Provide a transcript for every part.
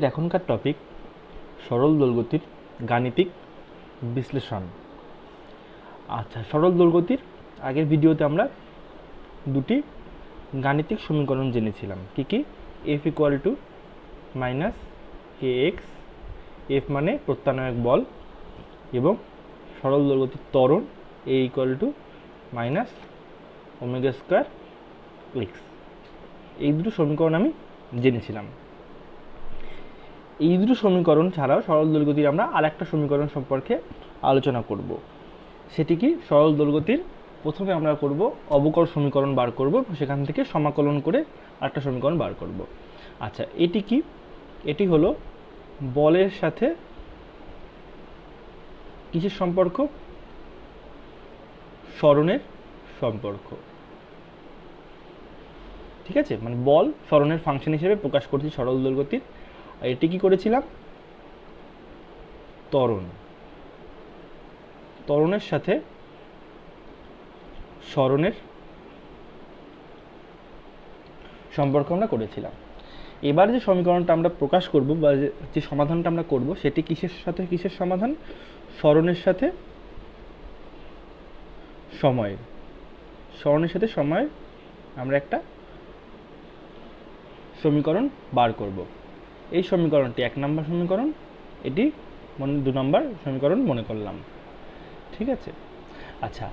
আমাদের এখনকার টপিক সরল দোলগতির গাণিতিক বিশ্লেষণ। আচ্ছা, সরল দোলগতির আগের ভিডিওতে আমরা দুটি গাণিতিক সমীকরণ জেনেছিলাম। কি কি? F equal to minus A X, F মানে প্রত্যানয়ক বল, এবং সরল দোলগতির ত্বরণ A equal to minus omega square X. এই দুটো সমীকরণ আমি জেনেছিলাম। এই দুটো সমীকরণ ছাড়াও সরল দোলগতির আমরা আরেকটা সমীকরণ সম্পর্কে আলোচনা করব। সেটি কি? সরল দোলগতির প্রথমে আমরা করব অবকল সমীকরণ বার করব, সেখান থেকে সমাকলন করে আরেকটা সমীকরণ বার করব। আচ্ছা, এটি কি? এটি হলো বলের সাথে কিসের সম্পর্ক? সরণের সম্পর্ক। ঠিক আছে, মানে বল সরণের ফাংশন হিসেবে প্রকাশ করছি সরল দোলগতির। আর এটি কি করেছিলাম? ত্বরণের সাথে সরণের সম্পর্ক আমরা করেছিলাম। এবার যে সমীকরণটা আমরা প্রকাশ করব বা যে সমাধানটা আমরা করব সেটি কিসের সাথে কিসের সমাধান? সরণের সাথে সময়ের। সরণের সাথে সময়ের আমরা একটা সমীকরণ বার করব। এই সমীকরণটি 1 নম্বর সমীকরণ, এটি 2 নম্বর সমীকরণ মনে করলাম। ঠিক আছে। আচ্ছা,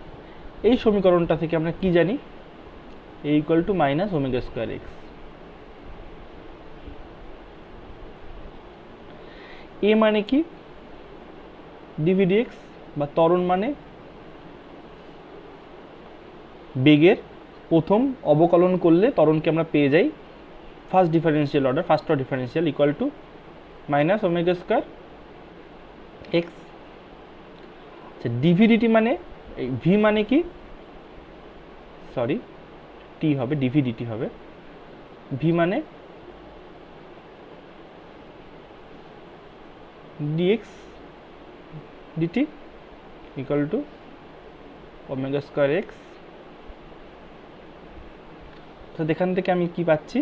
এই সমীকরণটা থেকে আমরা কি জানি? A equal to minus omega square X. এ মানে কি? ডিভি ডিএক্স, বা ত্বরণ মানে বেগের প্রথম অবকলন করলে ত্বরণকে আমরা পেয়ে যাই first differential order, first order differential equal to minus omega square x. আচ্ছা, ডিভিডিটি মানে ভি মানে কি? সরি, টি হবে, ডিভিডিটি হবে। ভি মানে dx dt equal to omega square x. তো এখান থেকে আমি কি পাচ্ছি?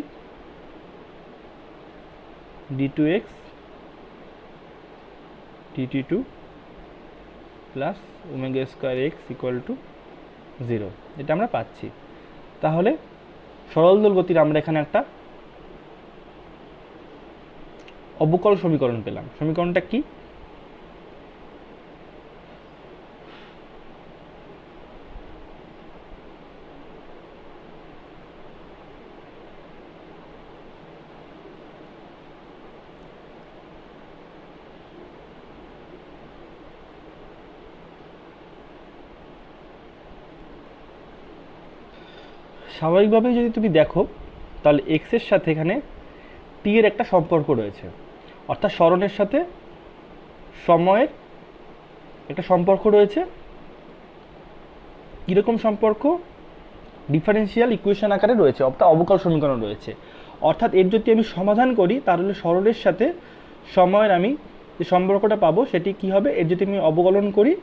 d2x dt2 plus omega square x equal to 0, এটা আমরা পাচ্ছি। তাহলে সরল দোলগতির আমরা এখানে একটা অবকল সমীকরণ পেলাম। সমীকরণটা কি? স্বাভাবিকভাবেই যদি তুমি দেখো তাহলে এক্সের সাথে এখানে টি এর একটা সম্পর্ক রয়েছে, অর্থাৎ সরণের সাথে সময়ের একটা সম্পর্ক রয়েছে। কীরকম সম্পর্ক? ডিফারেন্সিয়াল ইকুয়েশন আকারে রয়েছে, অর্থাৎ অবকল সমীকরণ রয়েছে। অর্থাৎ এর যদি আমি সমাধান করি তাহলে সরণের সাথে সময়ের আমি যে সম্পর্কটা পাবো সেটি কি হবে? এর যদি আমি অবকলন করি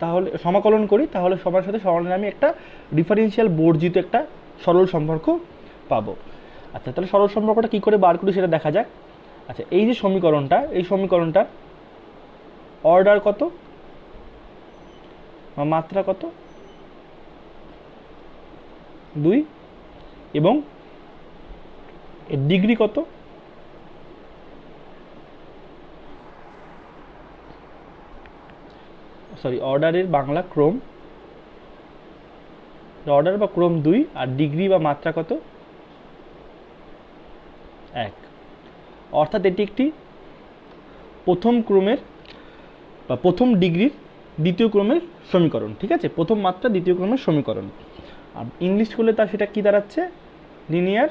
তাহলে, সমাকলন করি, তাহলে সময়ের সাথে সরণের আমি একটা ডিফারেন্সিয়াল বর্জিত একটা সরল সম্পর্ক পাবো। আচ্ছা, তাহলে সরল সম্পর্কটা কী করে বার করি সেটা দেখা যাক। আচ্ছা, এই যে সমীকরণটা, এই সমীকরণটার অর্ডার কত বা মাত্রা কত? 2, এবং এর ডিগ্রি কত? সরি, অর্ডারের বাংলা ক্রম, অর্ডার বা ক্রম 2, আর ডিগ্রি বা মাত্রা কত? 1। অর্থাৎ এটি একটি প্রথম ক্রমের বা প্রথম ডিগ্রির দ্বিতীয় ক্রমের সমীকরণ। ঠিক আছে, প্রথম মাত্রা দ্বিতীয় ক্রমের সমীকরণ। আর ইংলিশ করলে তার সেটা কি দাঁড়াচ্ছে? Linear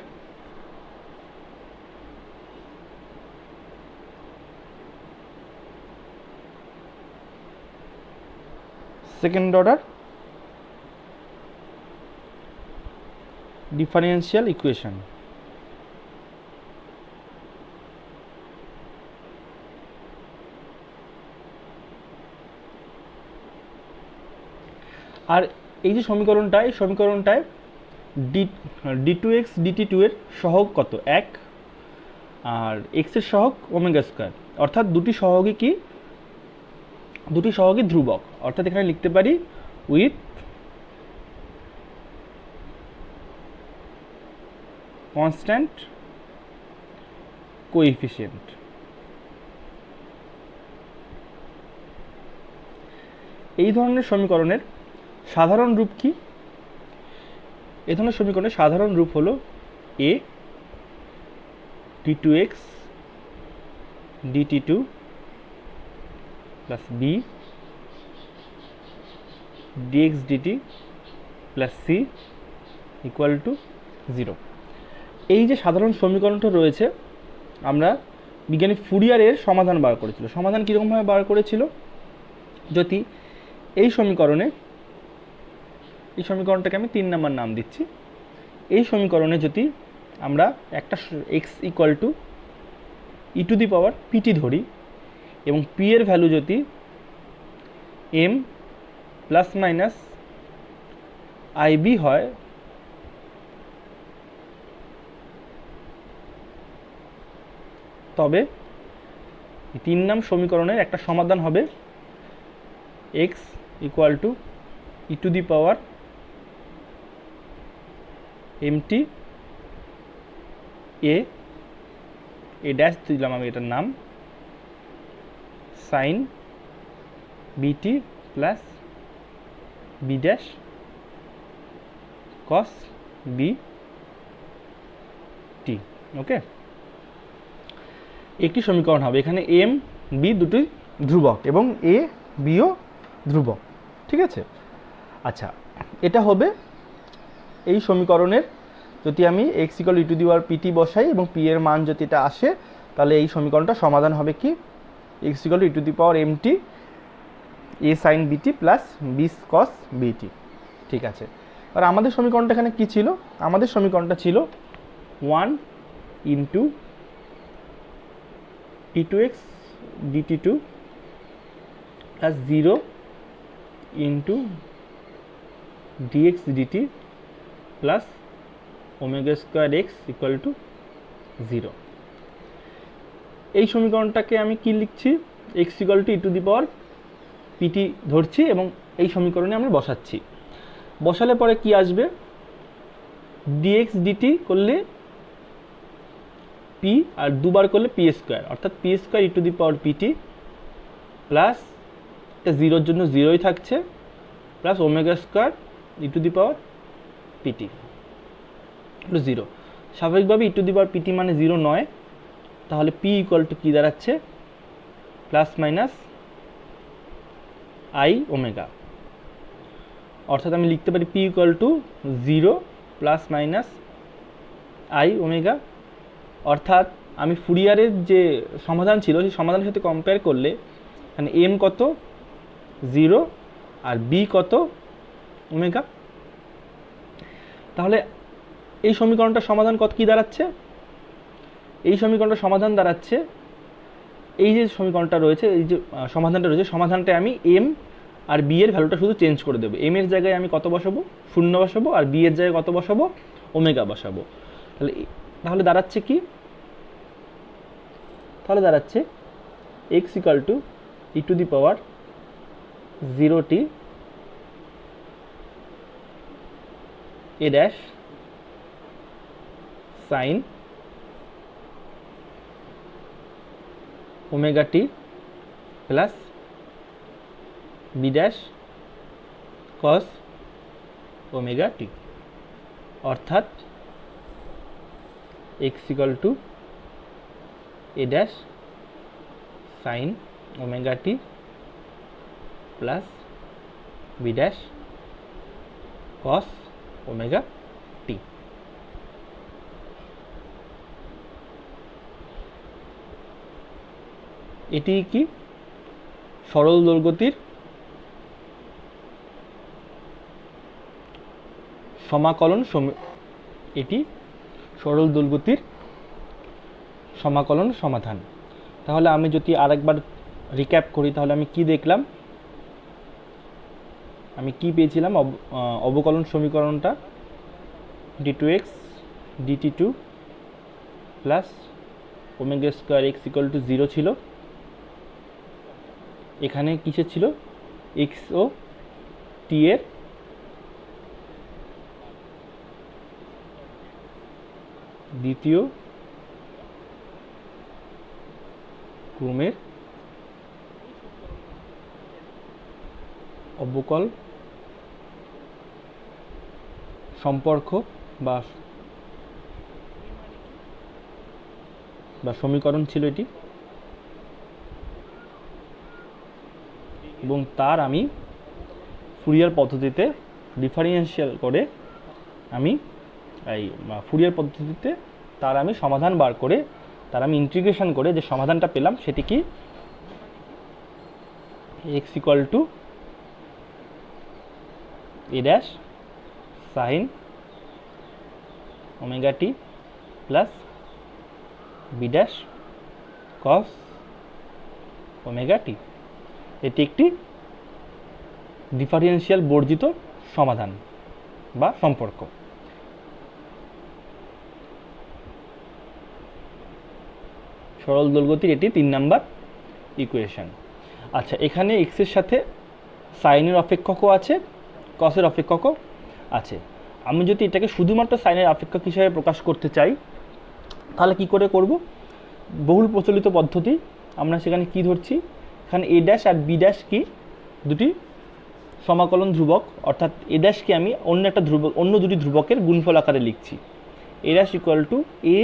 second order differential equation. আর এই যে সমীকরণটা, এই সমীকরণটায় d2x dt2 এর সহগ কত? 1, আর এক্সের সহগ ওমেগা স্কোয়ার, অর্থাৎ দুটি সহগই কি, দুটি সহগই ধ্রুবক, অর্থাৎ এখানে লিখতে পারি উইথ কনস্ট্যান্ট কোএফিসিয়েন্ট। এই ধরনের সমীকরণের সাধারণ রূপ কি? এই ধরনের সমীকরণের সাধারণ রূপ হলো a d2x dt2 plus b dx dt plus c equal to 0। এই যে সাধারণ সমীকরণটা রয়েছে, আমরা বিজ্ঞানী ফুরিয়ারের সমাধান বার করেছিল। সমাধান কীরকমভাবে বার করেছিল? যদি এই সমীকরণটাকে আমি 3 নম্বর নাম দিচ্ছি। এই সমীকরণে যদি আমরা একটা x equal to e to the power pt ধরি এবং পি এর ভ্যালু যদি এম প্লাস মাইনাস আইবি হয়, তবে 3 নং সমীকরণের একটা সমাধান হবে x equal to e to the power MT A dash দিলাম আমি এটার নাম, সাইন বিটি plus B dash cos B T. Okay, একটি সমীকরণ হবে। এখানে এম বি দুটি ধ্রুবক এবং এ বিও ধ্রুবক, ঠিক আছে। আচ্ছা, এটা হবে এই সমীকরণের, যদি আমি x equal e to the power pt বসাই এবং পি এর মান যদি এটা আসে, তাহলে এই সমীকরণটা সমাধান হবে কি, x equal e to the power MT a sine বিটি প্লাস বি কস বিটি। ঠিক আছে, আর আমাদের সমীকরণটা এখানে কি ছিল? আমাদের সমীকরণটা ছিল 1 into t2x dt2 plus 0 into dx dt plus omega square x equal to 0। এই সমীকরণটাকে আমি কি লিখছি? X equal to e to the power pt ধরছি এবং এই সমীকরণে আমরা বসাচ্ছি। বসালে পরে কি আসবে? dx dt করলে পি আর দুবার করলে পি স্কোয়ার, অর্থাৎ p square e to the power pt plus এটা 0-র জন্য 0ই থাকছে plus omega square e to the power pt 0। স্বাভাবিকভাবে ই টু দি পাওয়ার পিটি মানে 0 নয়, তাহলে পি ইকুয়াল টু কী দাঁড়াচ্ছে? প্লাস মাইনাস আই ওমেগা, অর্থাৎ আমি লিখতে পারি P equal to 0 plus minus I omega. অর্থাৎ আমি ফুরিয়ারের যে সমাধান ছিল সেই সমাধানের সাথে কম্পেয়ার করলে এখানে এম কত? 0 আর বি কত? ওমেগা। তাহলে এই সমীকরণটার সমাধান কত কী দাঁড়াচ্ছে? এই সমীকরণটার সমাধান দাঁড়াচ্ছে, এই যে সমীকরণটা রয়েছে, এই যে সমাধানটা রয়েছে, সমাধানটা আমি এম আর বি এর ভ্যালুটা শুধু চেঞ্জ করে দেবো। এম এর জায়গায় আমি কত বসাবো? 0 বসাবো, আর বি এর জায়গায় কত বসাবো? ওমেগা বসাবো। তাহলে দাঁড়াচ্ছে কি? তাহলে দাঁড়াচ্ছে x equal to e to the power 0t a dash sine omega t plus B dash cos omega t, অর্থাৎ x equal to a dash sine omega t plus B dash cos omega t. এটি কি? সরল দৈর্ঘ্যটির সমাকলন, এটি সরল দৈর্ঘ্যটির সমাকলন সমাধান। তাহলে আমি যদি আরেকবার রিক্যাপ করি, তাহলে আমি কি দেখলাম? আমি কি পেয়েছিলাম? অবকলন সমীকরণটা d2x dt2 plus omega square x equal to 0 ছিল। এখানে কিসের ছিল? এক্স ও টি এর দ্বিতীয় ক্রমের অবকল সম্পর্ক বা সমীকরণ ছিল এটি, এবং তার আমি ফুরিয়ার পদ্ধতিতে ডিফারেন্সিয়াল করে আমি ফুরিয়ার পদ্ধতিতে তার আমি সমাধান বার করে তার আমি ইন্টিগ্রেশন করে যে সমাধানটা পেলাম সেটি কি? x equal to a dash sine omega t plus B dash cos omega t. এটি একটি ডিফারেন্সিয়াল বর্জিত সমাধান বা সম্পর্ক। সরল দোলগতির এটি 3 নাম্বার ইকুয়েশন। আচ্ছা, এখানে x এর সাথে সাইনের অপেক্ষকও আছে, কসের অপেক্ষকও আছে। আমি যদি এটাকে শুধুমাত্র সাইনের অপেক্ষক হিসেবে প্রকাশ করতে চাই তাহলে কি করে করব? বহুল প্রচলিত পদ্ধতি। আমরা সেখানে কি ধরছি? এখানে a dash R b dash কি? দুটি সমাকলন ধ্রুবক, অর্থাৎ এ ড্যাশকে আমি অন্য দুটি ধ্রুবকের গুণফল আকারে লিখছি। A dash equal to a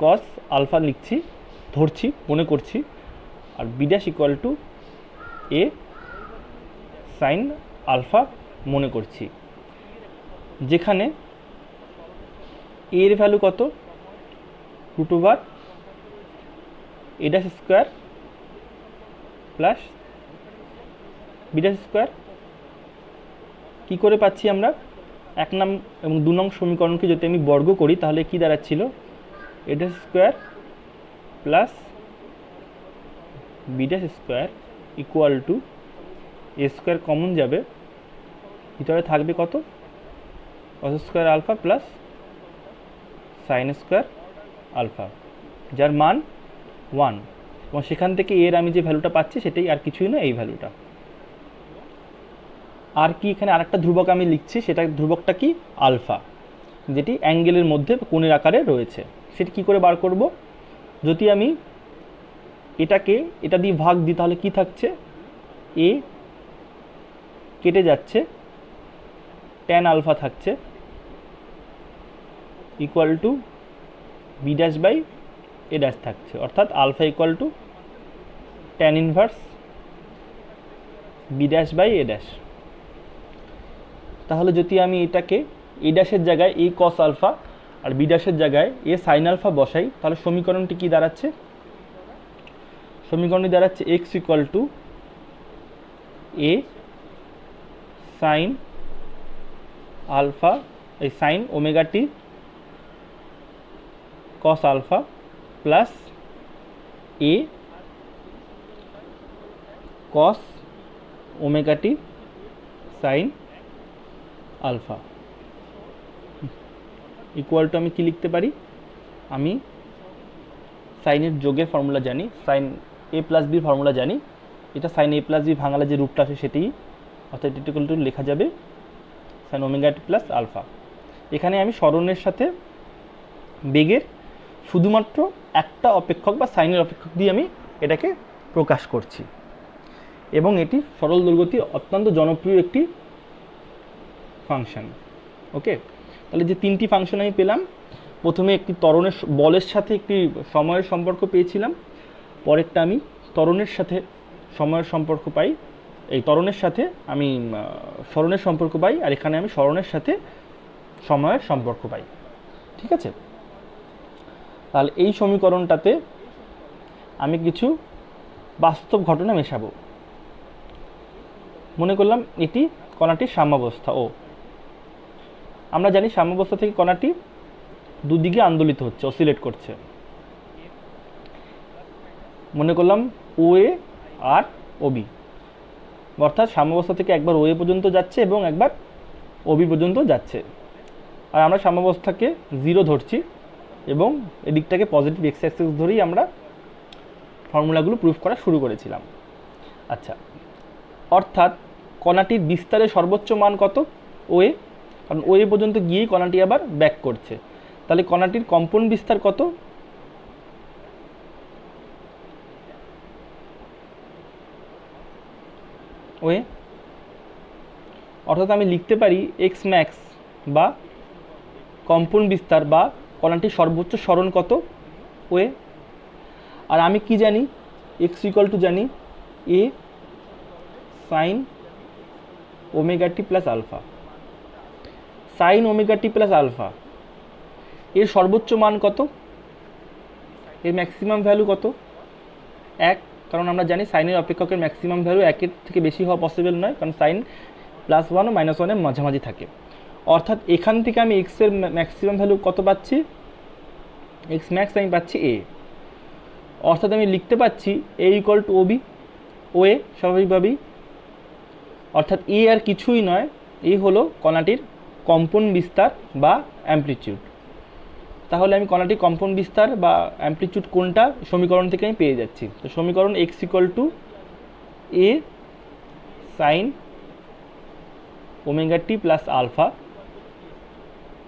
cos alpha লিখছি, ধরছি, মনে করছি, আর b dash equal to a sine alpha মনে করছি। যেখানে এর ভ্যালু কত? Root over a dash square plus B dash square. কী করে পাচ্ছি আমরা? 1 নং এবং 2 নং সমীকরণকে যদি আমি বর্গ করি তাহলে কি দাঁড়াচ্ছিল? A dash square plus B dash square equal to a square common যাবে, ভিতরে থাকবে কত? Cos square alpha plus sine square alpha, যার মান 1, এবং সেখান থেকে এর আমি যে ভ্যালুটা পাচ্ছি সেটাই আর কিছুই না, এই ভ্যালুটা। আর কি এখানে আরেকটা ধ্রুবক আমি লিখছি, সেটা ধ্রুবকটা কি? আলফা, যেটি অ্যাঙ্গেলের মধ্যে কোণের আকারে রয়েছে। সেটি কি করে বার করব? যদি আমি এটা দিয়ে ভাগ দিই তাহলে কি থাকছে? এ কেটে যাচ্ছে, ট্যান আলফা থাকছে equal to b dash by a dash থাকছে, অর্থাৎ alpha equal to tan inverse b dash by a dash. তাহলে যদি আমি এটাকে এ ড্যাশের জায়গায় এ কস আলফা আর বি ড্যাশের জায়গায় এ সাইন আলফা বসাই তাহলে সমীকরণটি কি দাঁড়াচ্ছে? সমীকরণটি দাঁড়াচ্ছে x equal to a sine alpha, এই sine omega t cos alpha plus a cos omega t sine alpha equal to আমি কি লিখতে পারি? আমি সাইনের যোগের ফর্মুলা জানি, সাইন এ প্লাস বির ফর্মুলা জানি, এটা সাইন এ প্লাস বি ভাঙালে যে রূপটা আসে সেটি, অর্থাৎ এটা ইকুয়াল টু লেখা যাবে sign omega t plus alpha. এখানে আমি সরণের সাথে বেগের শুধুমাত্র একটা অপেক্ষক বা সাইনের অপেক্ষক দিয়ে আমি এটাকে প্রকাশ করছি, এবং এটি সরল দোলগতির অত্যন্ত জনপ্রিয় একটি ফাংশন। ওকে, তাহলে যে 3টি ফাংশন আমি পেলাম, প্রথমে একটি ত্বরণের বলের সাথে একটি সময়ের সম্পর্ক পেয়েছিলাম, পরেরটা আমি ত্বরণের সাথে সময়ের সম্পর্ক পাই, এই ত্বরণের সাথে আমি সরণের সম্পর্ক পাই, আর এখানে আমি সরণের সাথে সময়ের সম্পর্ক পাই। ঠিক আছে, তাহলে এই সমীকরণটাতে আমি কিছু বাস্তব ঘটনা মেশাবো। মনে করলাম এটি কণাটির সাম্যাবস্থা ও, আমরা জানি সাম্যাবস্থা থেকে কণাটি দুদিকে আন্দোলিত হচ্ছে, অসিলেট করছে। মনে করলাম ও এ আর ও বি, অর্থাৎ সাম্যাবস্থা থেকে একবার ও এ পর্যন্ত যাচ্ছে এবং একবার ও বি পর্যন্ত যাচ্ছে, আর আমরা সাম্যাবস্থাকে 0 ধরছি, এবং এদিকটাকে পজিটিভ এক্স অ্যাক্সিস ধরেই আমরা ফর্মুলাগুলো প্রুফ করা শুরু করেছিলাম। আচ্ছা, অর্থাৎ কণাটির বিস্তারের সর্বোচ্চ মান কত? ওএ, কারণ ওএ পর্যন্ত গিয়েই কণাটি আবার ব্যাক করছে। তাহলে কণাটির কম্পন বিস্তার কত? ওএ, অর্থাৎ আমি লিখতে পারি এক্স ম্যাক্স বা কম্পন বিস্তার বা কণাটির সর্বোচ্চ সরণ কত? ওএ। আর আমি কি জানি? এক্স ইকুয়াল টু জানি এ sine omega t plus alpha. Sign omega t plus alpha এর সর্বোচ্চ মান কত? এর ম্যাক্সিমাম ভ্যালু কত? 1, কারণ আমরা জানি সাইনের অপেক্ষকের ম্যাক্সিমাম ভ্যালু 1-এর থেকে বেশি হওয়া পসিবল নয়, কারণ সাইন +1 ও -1 এর মাঝামাঝি থাকে। অর্থাৎ এখান থেকে আমি এক্স এর ম্যাক্সিমাম ভ্যালু কত পাচ্ছি? এক্স ম্যাক্স আমি পাচ্ছি এ। অর্থাৎ আমি লিখতে পাচ্ছি এ ইকুয়াল টু ওবি, ওএ স্বাভাবিকভাবেই। অর্থাৎ এ আর কিছুই নয়, এ হলো কণাটির কম্পন বিস্তার বা অ্যামপ্লিটিউড। তাহলে আমি কণাটির কম্পন বিস্তার বা অ্যামপ্লিটিউড কোনটা সমীকরণ থেকে আমি পেয়ে যাচ্ছি। তো সমীকরণ x equal to a sine omega t plus alpha,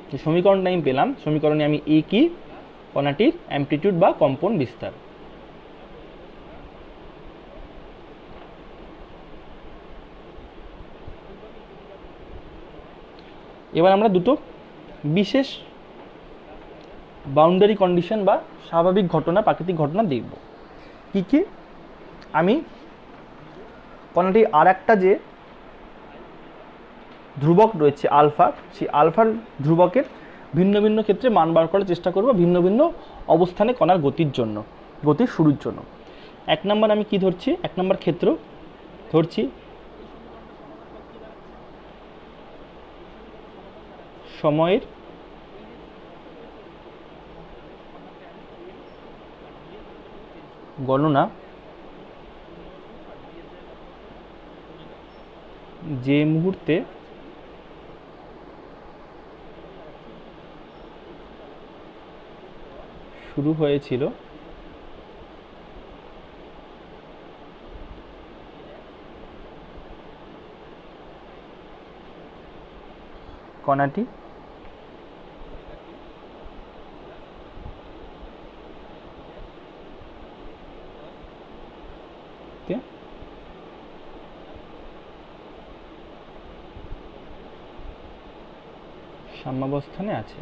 যে সমীকরণটা আমি পেলাম, সমীকরণে আমি এ কি? কণাটির অ্যামপ্লিটিউড বা কম্পন বিস্তার। এবার আমরা দুটো বিশেষ বাউন্ডারি কন্ডিশন বা স্বাভাবিক ঘটনা, প্রাকৃতিক ঘটনা দেখব। কি কি? আমি কণাটি আর একটা যে ধ্রুবক রয়েছে আলফা, সেই আলফার ধ্রুবকের ভিন্ন ভিন্ন ক্ষেত্রে মান বার করার চেষ্টা করব, ভিন্ন ভিন্ন অবস্থানে কণার গতির জন্য, গতির শুরুর জন্য। 1 নম্বর আমি কি ধরছি? 1 নম্বর ক্ষেত্র ধরছি সময়ের গণনা যে মুহূর্তে শুরু হয়েছিল কণাটি সাম্যাবস্থানে আছে।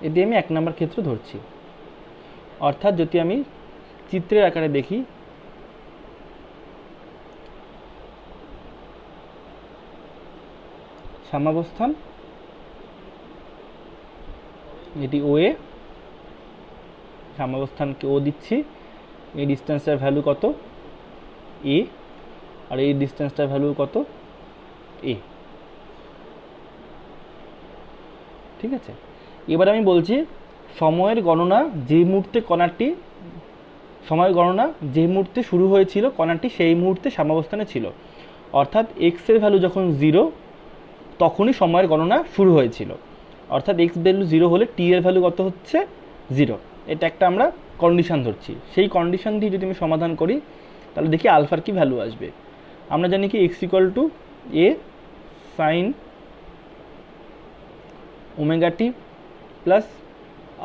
এটি আমি 1 নম্বর ক্ষেত্র ধরছি। অর্থাৎ যদি আমি চিত্রের আকারে দেখি, সাম্যাবস্থান এটি ওএ, সাম্যাবস্থানকে ও দিচ্ছি। এই ডিস্টেন্সটার ভ্যালু কত? এ। আর এই ডিস্টেন্সটার ভ্যালু কত? এ। ঠিক আছে, এবার আমি বলছি সময়ের গণনা যে মুহূর্তে কণাটি, সময়ের গণনা যে মুহূর্তে শুরু হয়েছিল কণাটি সেই মুহূর্তে সাম্যাবস্থানে ছিল। অর্থাৎ এক্স এর ভ্যালু যখন 0 তখনই সময়ের গণনা শুরু হয়েছিল। অর্থাৎ এক্স ভ্যালু 0 হলে টি এর ভ্যালু কত হচ্ছে? 0। এটা একটা আমরা কন্ডিশন ধরছি। সেই কন্ডিশন দিয়ে যদি আমি সমাধান করি তাহলে দেখি আলফার কি ভ্যালু আসবে। আমরা জানি কি x equal to a sine omega t plus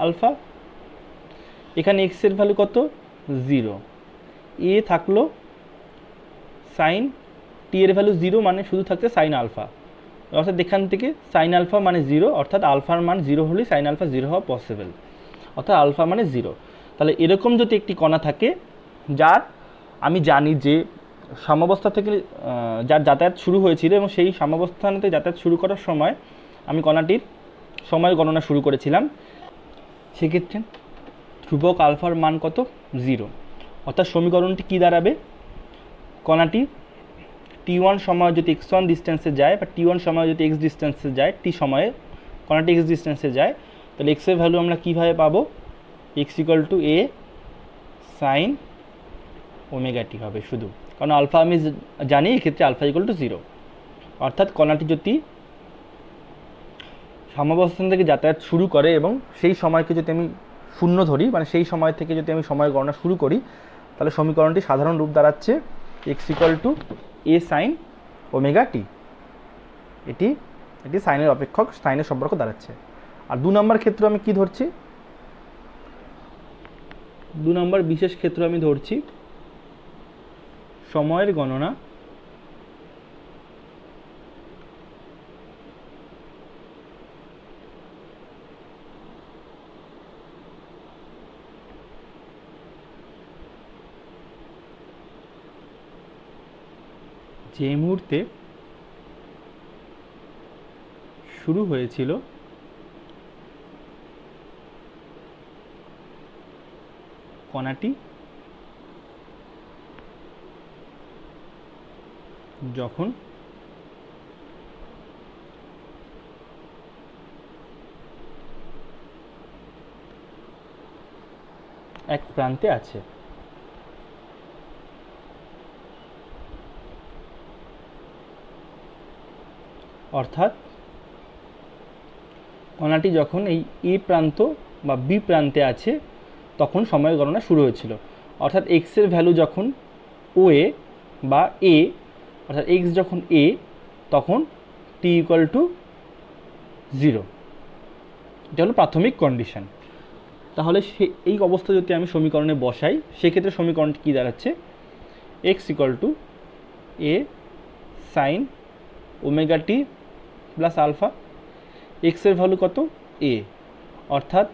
alpha. এখানে এক্স এর ভ্যালু কত? 0। এ থাকলো সাইন টি এর ভ্যালু 0, মানে শুধু থাকছে সাইন আলফা। অর্থাৎ এখান থেকে সাইন আলফা মানে 0, অর্থাৎ আলফার মান 0 হলেই সাইন আলফা 0 হওয়া পসিবল। অর্থাৎ আলফা মানে 0। তাহলে এরকম যদি একটি কণা থাকে যার আমি জানি যে সাম্যাবস্থা থেকে যার যাতায়াত শুরু হয়েছিল এবং সেই সাম্যাবস্থানতে যাতায়াত শুরু করার সময় আমি কণাটির সময় গণনা শুরু করেছিলাম, সেক্ষেত্রে ধ্রুবক আলফার মান কত? 0। অর্থাৎ সমীকরণটি কী দাঁড়াবে? কণাটি t1 সময় যদি x1 ডিস্টেন্সে যায় বা t1 সময় যদি x ডিস্টেন্সে যায়, t সময়ে কণাটি x ডিস্টেন্সে যায়, তাহলে x এর ভ্যালু আমরা কীভাবে পাবো? x equal to a sine omega t হবে শুধু, কারণ আলফা আমি জানি এক্ষেত্রে আলফা ইকুয়াল টু 0। অর্থাৎ কণাটি যদি সাম্যাবস্থান থেকে যাতায়াত শুরু করে এবং সেই সময়কে যদি আমি শূন্য ধরি, মানে সেই সময় থেকে যদি আমি সময় গণনা শুরু করি, তাহলে সমীকরণটি সাধারণ রূপ দাঁড়াচ্ছে x equal to a sine omega t. এটি সাইনের অপেক্ষক, সাইনের সম্পর্ক দাঁড়াচ্ছে। আর 2 নম্বর ক্ষেত্র আমি কি ধরছি, 2 নম্বর বিশেষ ক্ষেত্র আমি ধরছি সময়ের গণনা যে মুহূর্তে শুরু হয়েছিল কণাটি যখন এক প্রান্তে আছে। অর্থাৎ কণাটি যখন এই এ প্রান্ত বা বি প্রান্তে আছে তখন সময় গণনা শুরু হয়েছিল। অর্থাৎ এক্সের ভ্যালু যখন ও এ বা এ, অর্থাৎ এক্স যখন এ, তখন টি ইকুয়াল টু 0। এটা হলো প্রাথমিক কন্ডিশন। তাহলে এই অবস্থা যদি আমি সমীকরণে বসাই, সেক্ষেত্রে সমীকরণটি কী দাঁড়াচ্ছে, x equal to a sine omega t plus alpha. এক্সের ভ্যালু কত, এ, অর্থাৎ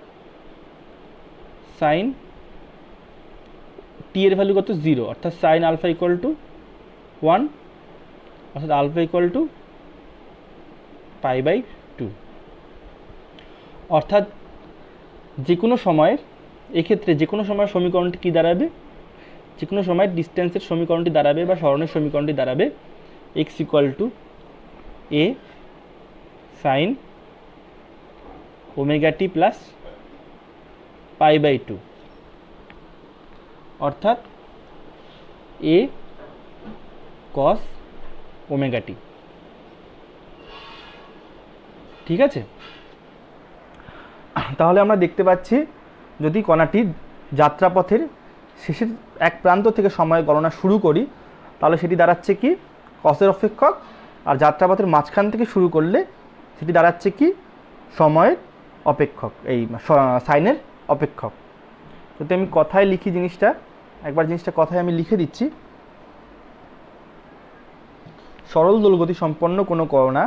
সাইন টি এর ভ্যালু কত, 0, অর্থাৎ সাইন আলফা ইকুয়াল টু 1, অর্থাৎ আলফা ইকুয়াল টু π/2। অর্থাৎ যে কোনো সময়ের, এক্ষেত্রে যে কোনো সময়ের সমীকরণটি কী দাঁড়াবে, যে কোনো সময়ের ডিস্টেন্সের সমীকরণটি দাঁড়াবে বা স্মরণের সমীকরণটি দাঁড়াবে x equal to a sine omega t plus π/2, অর্থাৎ এ কস ওমেগা টি। ঠিক আছে, তাহলে আমরা দেখতে পাচ্ছি যদি কণাটির যাত্রাপথের শেষের এক প্রান্ত থেকে সময় গণনা শুরু করি, তাহলে সেটি দাঁড়াচ্ছে কি, কসের অপেক্ষক। আর যাত্রাপথের মাঝখান থেকে শুরু করলে সেটি দাঁড়াচ্ছে কি, সময়ের অপেক্ষক, এই সাইনের অপেক্ষক। যদি আমি কথায় লিখি জিনিসটা, একবার জিনিসটা কথায় আমি লিখে দিচ্ছি। সরল দোলগতি সম্পন্ন কোনো কণা,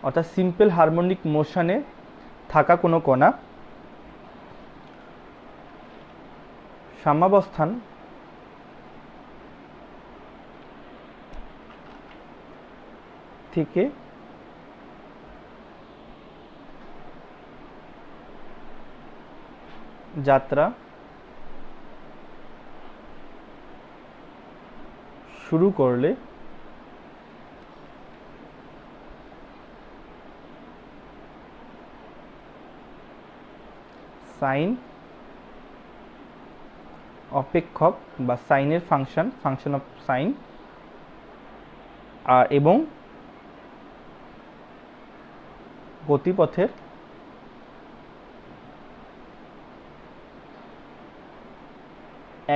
অর্থাৎ সিম্পল হারমোনিক মোশনে থাকা কোনো কণা সাম্যাবস্থান থেকে যাত্রা শুরু করলে সাইন অপেক্ষক বা সাইনের ফাংশন অফ সাইন এবং গতিপথের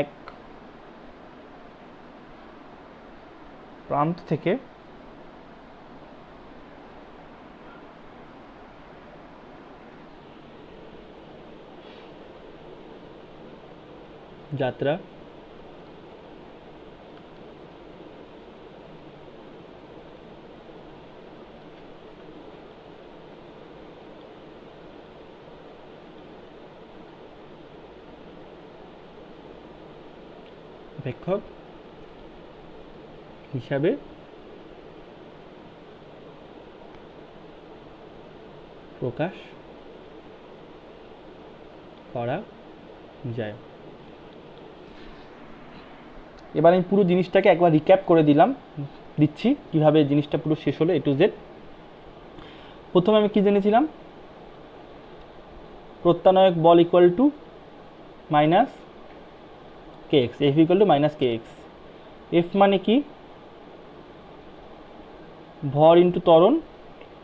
এক প্রান্ত থেকে যাত্রা অপেক্ষক হিসাবে প্রকাশ করা যায়। এবার আমি পুরো জিনিসটাকে একবার রিক্যাপ করে দিচ্ছি কিভাবে জিনিসটা পুরো শেষ হলো, এ টু জেড। প্রথমে আমি কি জেনেছিলাম, প্রত্যানয়ক বল equal to minus k x, F equal to minus k x. F মানে কি, ভর ইন্টু ত্বরণ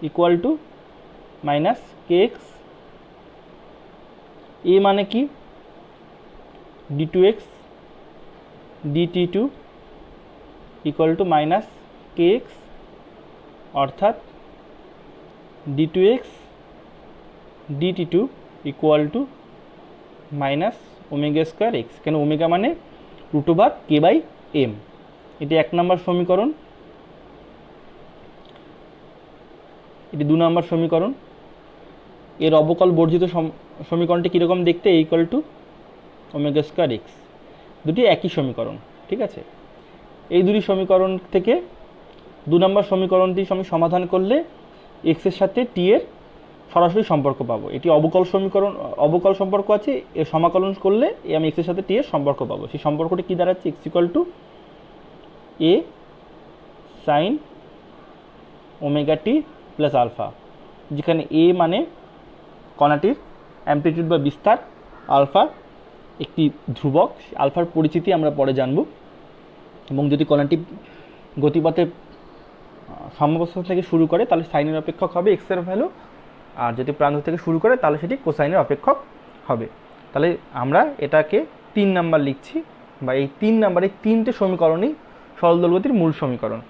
equal to minus k x, এ মানে কি d two x dt two equal to minus k x, অর্থাৎ d two x dt two equal to minus omega square x. কেন omega মানে √k/m। এটি 1 নম্বর সমীকরণ, এটি 2 নম্বর সমীকরণ। এর অবকল বর্জিত সমীকরণটি কীরকম দেখতে, a equal to omega square x. দুটি একই সমীকরণ, ঠিক আছে। এই দুটি সমীকরণ থেকে 2 নম্বর সমীকরণটি আমি সমাধান করলে এক্সের সাথে টি এর সরাসরি সম্পর্ক পাবো। এটি অবকল সম্পর্ক আছে, এর সমাকলন করলে আমি এক্সের সাথে টি এর সম্পর্ক পাবো। সেই সম্পর্কটি কী দাঁড়াচ্ছে, x equal to a sine omega t plus alpha, যেখানে এ মানে কণাটির অ্যামপ্লিটিউড বা বিস্তার, আলফা একটি ধ্রুবক, আলফার পরিচিতি আমরা পরে জানব। এবং যদি কণাটি গতিপথে সাম্যাবস্থা থেকে শুরু করে তাহলে সাইনের অপেক্ষক হবে এক্সের ভ্যালু, আর যদি প্রান্ত থেকে শুরু করে তাহলে সেটি কোসাইনের অপেক্ষক হবে। তাহলে আমরা এটাকে 3 নাম্বার লিখছি, বা এই 3 নাম্বার, এই 3টে সমীকরণই সরল দোলগতির মূল সমীকরণ।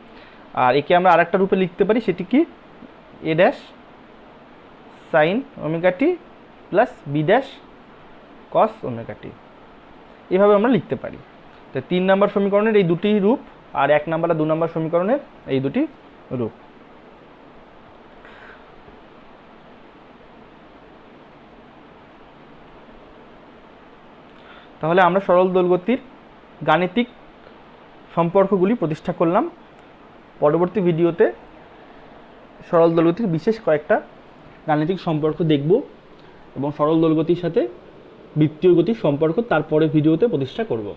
আর একে আমরা আরেকটা রূপে লিখতে পারি, সেটি কি a dash sine omega t plus B dash cos omega t, এভাবে আমরা লিখতে পারি। তো 3 নম্বর সমীকরণের এই দুটি রূপ, আর 1 নম্বর আর 2 নম্বর সমীকরণের এই দুটি রূপ। তাহলে আমরা সরল দোলগতির গাণিতিক সম্পর্কগুলি প্রতিষ্ঠা করলাম। পরবর্তী ভিডিওতে সরল দোলগতির বিশেষ কয়েকটা গাণিতিক সম্পর্ক দেখব এবং সরল দোলগতির সাথে বৃত্তীয় গতির সম্পর্ক তারপরে ভিডিওতে প্রতিষ্ঠা করব।